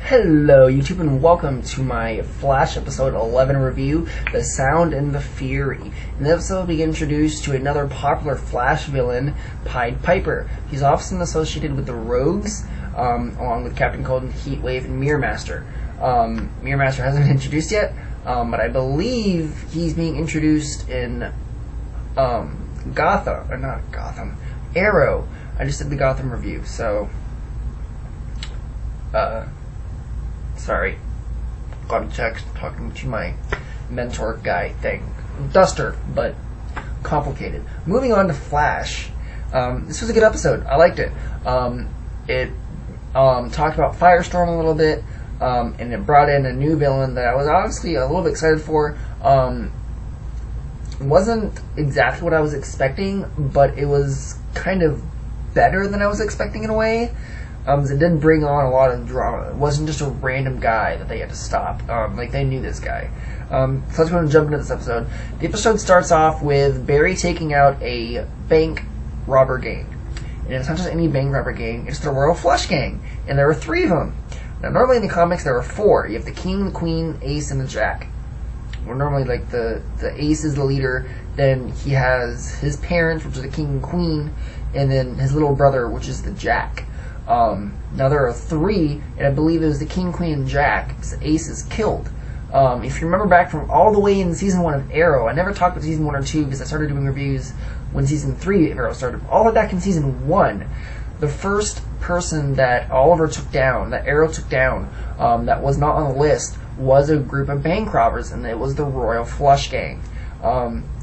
Hello YouTube and welcome to my Flash episode 11 review, The Sound and the Fury. In this episode we get introduced to another popular Flash villain, Pied Piper. He's often associated with the Rogues, along with Captain Cold, Heatwave, and Mirror Master. Mirror Master hasn't been introduced yet, but I believe he's being introduced in Arrow. I just did the Gotham review, so sorry, got to check talking to my mentor guy thing. Duster, but complicated. Moving on to Flash. This was a good episode. I liked it. It talked about Firestorm a little bit, and it brought in a new villain that I was honestly a little bit excited for. Wasn't exactly what I was expecting, but it was kind of better than I was expecting in a way. It did bring on a lot of drama. It wasn't just a random guy that they had to stop. Like, they knew this guy. So let's go and jump into this episode. The episode starts off with Barry taking out a bank robber gang. And it's not just any bank robber gang, it's the Royal Flush Gang. And there were 3 of them. Now, normally in the comics there were 4. You have the King, the Queen, Ace, and the Jack. Or normally, like, the Ace is the leader, then he has his parents, which are the King and Queen, and then his little brother, which is the Jack. Now there are 3, and I believe it was the King, Queen, and Jack, because Ace is killed. If you remember back from all the way in Season 1 of Arrow, I never talked about Season 1 or 2 because I started doing reviews when Season 3 of Arrow started. All the way back in Season 1, the first person that Oliver took down, that Arrow took down, that was not on the list, was a group of bank robbers, and it was the Royal Flush Gang.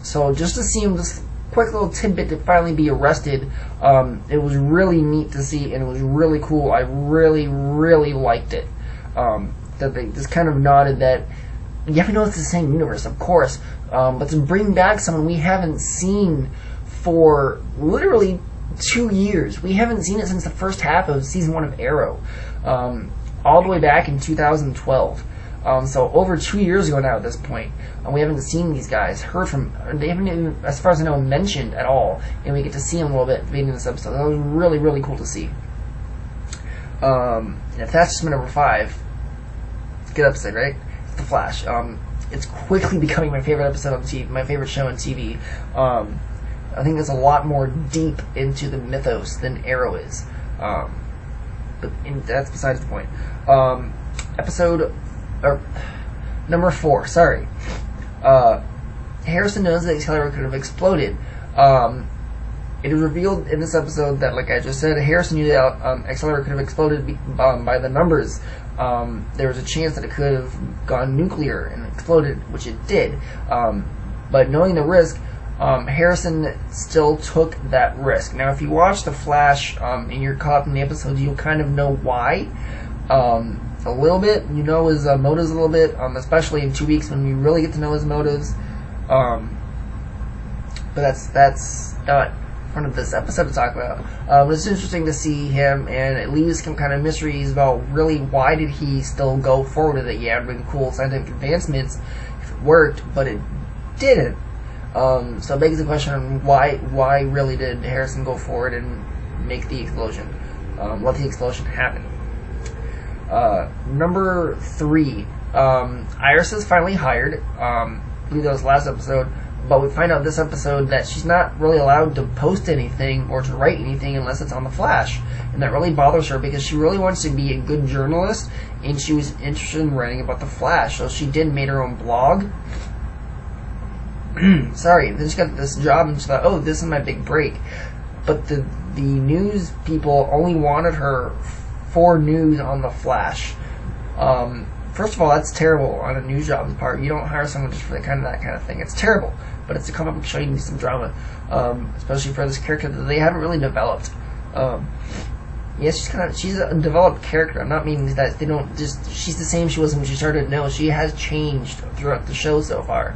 So just to see him, this quick little tidbit to finally be arrested, it was really neat to see, and it was really cool. I really, really liked it. That they just kind of nodded that, yeah, we know it's the same universe, of course, but to bring back someone we haven't seen for literally 2 years. We haven't seen it since the first half of Season 1 of Arrow, all the way back in 2012. So over 2 years ago now at this point, we haven't seen these guys, heard from, they haven't even, as far as I know, mentioned at all, and we get to see them a little bit at the beginning of this episode. That was really, really cool to see. And if that's just my number 5, it's a good episode, right? It's The Flash. It's quickly becoming my favorite episode on TV, my favorite show on TV. I think there's a lot more deep into the mythos than Arrow is. But that's besides the point. Number 4, sorry. Harrison knows the accelerator could have exploded. It is revealed in this episode that, like I just said, Harrison knew that accelerator could have exploded by the numbers. There was a chance that it could have gone nuclear and exploded, which it did. But knowing the risk, Harrison still took that risk. Now, if you watch The Flash and you're caught in the episodes, you'll kind of know why. A little bit, you know his motives a little bit, especially in 2 weeks when we really get to know his motives. But that's not part of this episode to talk about. It's interesting to see him, and it leaves some kind of mysteries about really why did he still go forward with it. Yeah, it would be cool scientific advancements if it worked, but it didn't. So it begs the question on why really did Harrison go forward and make the explosion, let the explosion happen. Number 3, Iris is finally hired. I believe that was last episode, but we find out this episode that she's not really allowed to post anything or to write anything unless it's on The Flash, and that really bothers her because she really wants to be a good journalist, and she was interested in writing about The Flash, so she made her own blog. Sorry, then she got this job and she thought, oh, this is my big break. But the news people only wanted her for news on The Flash. First of all, that's terrible on a news job's part. You don't hire someone just for that kind of thing. It's terrible, but it's a comic book show. You need some drama, especially for this character that they haven't really developed. Yes, she's a developed character. I'm not meaning that they don't just. She's the same she was when she started. No, she has changed throughout the show so far.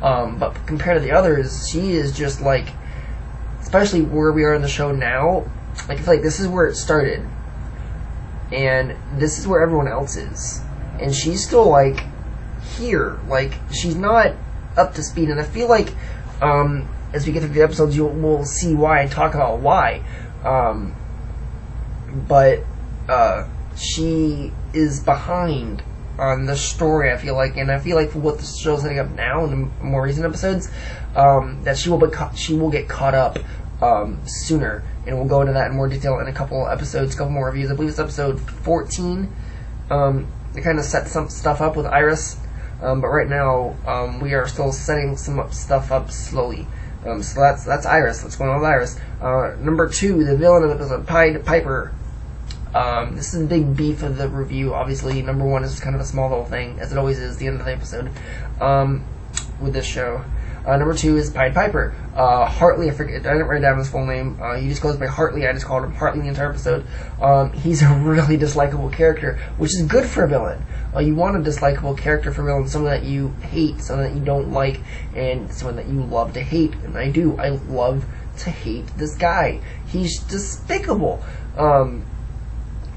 But compared to the others, she is just like, especially where we are in the show now. Like, I feel like this is where it started. And this is where everyone else is. And she's still, like, here. Like, she's not up to speed. And I feel like, as we get through the episodes, we'll see why and talk about why. But she is behind on the story, I feel like, and I feel like for what the show's setting up now in the more recent episodes, that she will get caught up sooner, and we'll go into that in more detail in a couple episodes, couple more reviews. I believe it's episode 14. It kind of sets some stuff up with Iris, but right now we are still setting some stuff up slowly. So that's Iris. What's going on with Iris? Number 2, the villain of the episode, Pied Piper. This is a big beef of the review. Obviously, number 1 is kind of a small little thing, as it always is the end of the episode with this show. Number 2 is Pied Piper. Hartley, I didn't write down his full name. He just goes by Hartley. I just called him Hartley the entire episode. He's a really dislikable character, which is good for a villain. You want a dislikable character for a villain, someone that you hate, someone that you don't like, and someone that you love to hate. And I do. I love to hate this guy. He's despicable.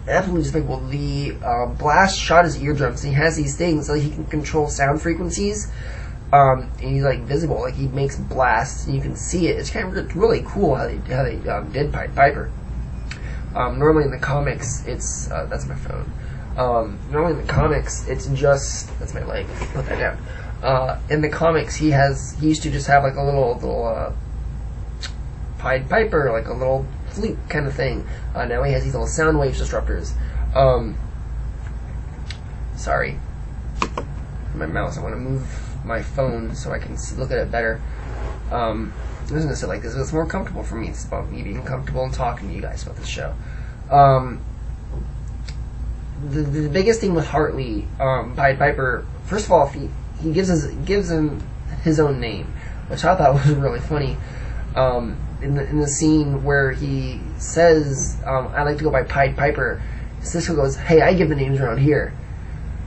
Absolutely despicable. The Blast shot his eardrums, and he has these things so he can control sound frequencies. And he's like visible, like he makes blasts, and you can see it. It's really cool how they did Pied Piper. Normally in the comics, it's that's my phone. Normally in the comics, it's just that's my leg. Put that down. In the comics, he used to just have like a little Pied Piper, like a little flute kind of thing. Now he has these little sound wave disruptors. Sorry, my mouse. I want to move my phone so I can look at it better. I'm just going to sit like this. It's more comfortable for me. It's about me being comfortable and talking to you guys about this show. The biggest thing with Hartley, Pied Piper, first of all, he gives him his own name, which I thought was really funny. In the scene where he says, I like to go by Pied Piper, Cisco goes, hey, I give the names around here.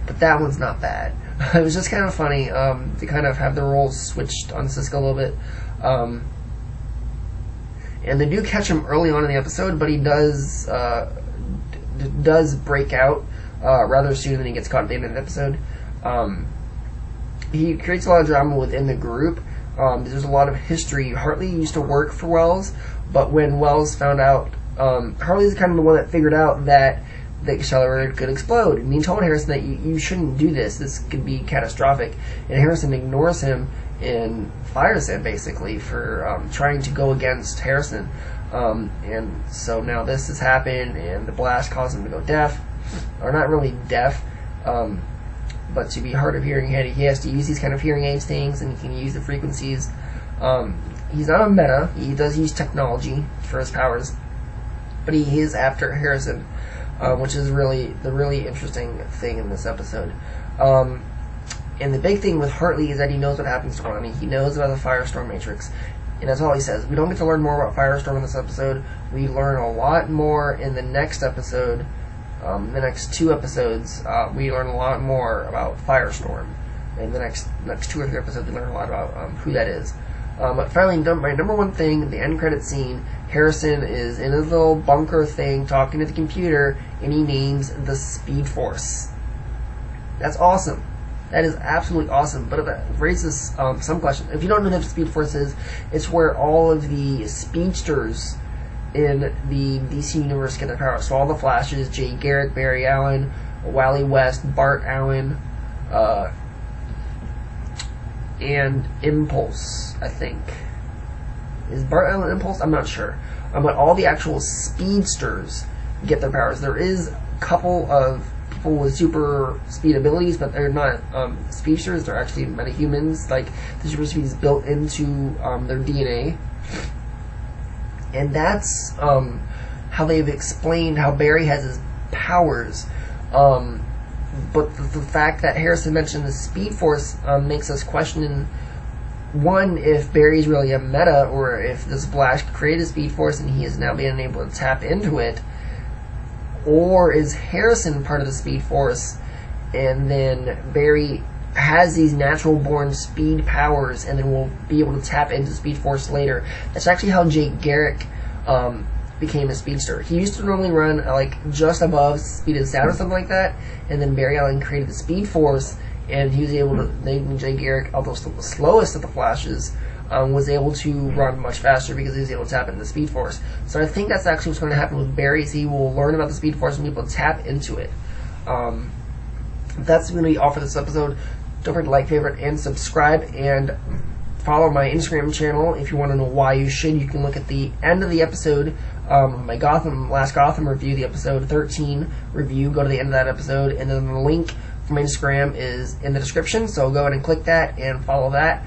But that one's not bad. It was just kind of funny to kind of have the roles switched on Cisco a little bit. And they do catch him early on in the episode, but he does break out rather soon, and he gets caught at the end of the episode. He creates a lot of drama within the group. There's a lot of history. Hartley used to work for Wells, but when Wells found out, Hartley's kind of the one that figured out that the accelerator could explode, and he told Harrison that you shouldn't do this. This could be catastrophic. And Harrison ignores him and fires him basically for trying to go against Harrison. And so now this has happened, and the blast caused him to go deaf, or not really deaf, but to be hard of hearing. He has to use these kind of hearing aids things, and he can use the frequencies. He's not a meta. He does use technology for his powers, but he is after Harrison. Which is really the really interesting thing in this episode. And the big thing with Hartley is that he knows what happens to Ronnie. He knows about the Firestorm Matrix, and that's all he says. We don't get to learn more about Firestorm in this episode. We learn a lot more in the next episode. The next 2 episodes, we learn a lot more about Firestorm. In the next 2 or 3 episodes, we learn a lot about who that is. But finally, my number 1 thing, the end credit scene, Harrison is in his little bunker thing talking to the computer, and he names the Speed Force. That's awesome. That is absolutely awesome. But it raises some questions. If you don't know what the Speed Force is, it's where all of the speedsters in the DC universe get their power. So all the Flashes, Jay Garrick, Barry Allen, Wally West, Bart Allen, and Impulse, I think. Is Bart Allen Impulse? I'm not sure. But all the actual speedsters get their powers. There is a couple of people with super speed abilities, but they're not speedsters. They're actually metahumans. Like, the super speed is built into their DNA. And that's how they've explained how Barry has his powers. But the fact that Harrison mentioned the Speed Force makes us question, one, if Barry's really a meta, or if this Blast created a Speed Force and he is now being able to tap into it, or is Harrison part of the Speed Force, and then Barry has these natural-born speed powers, and then will be able to tap into Speed Force later. That's actually how Jake Garrick became a speedster. He used to normally run like just above speed of sound or something like that, and then Barry Allen created the Speed Force, and he was able to, Jay Garrick, although still the slowest of the Flashes, was able to run much faster because he was able to tap into the Speed Force. So I think that's actually what's going to happen with Barry, is he will learn about the Speed Force and be able to tap into it. That's going to be all for this episode. Don't forget to like, favorite, and subscribe, and follow my Instagram channel if you want to know why you should. You can look at the end of the episode, my last Gotham review, the episode 13 review. Go to the end of that episode, and then the link for my Instagram is in the description, so go ahead and click that and follow that.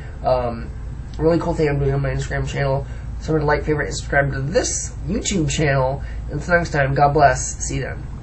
Really cool thing I'm doing on my Instagram channel. So remember to like, favorite, and subscribe to this YouTube channel. Until next time, God bless. See you then.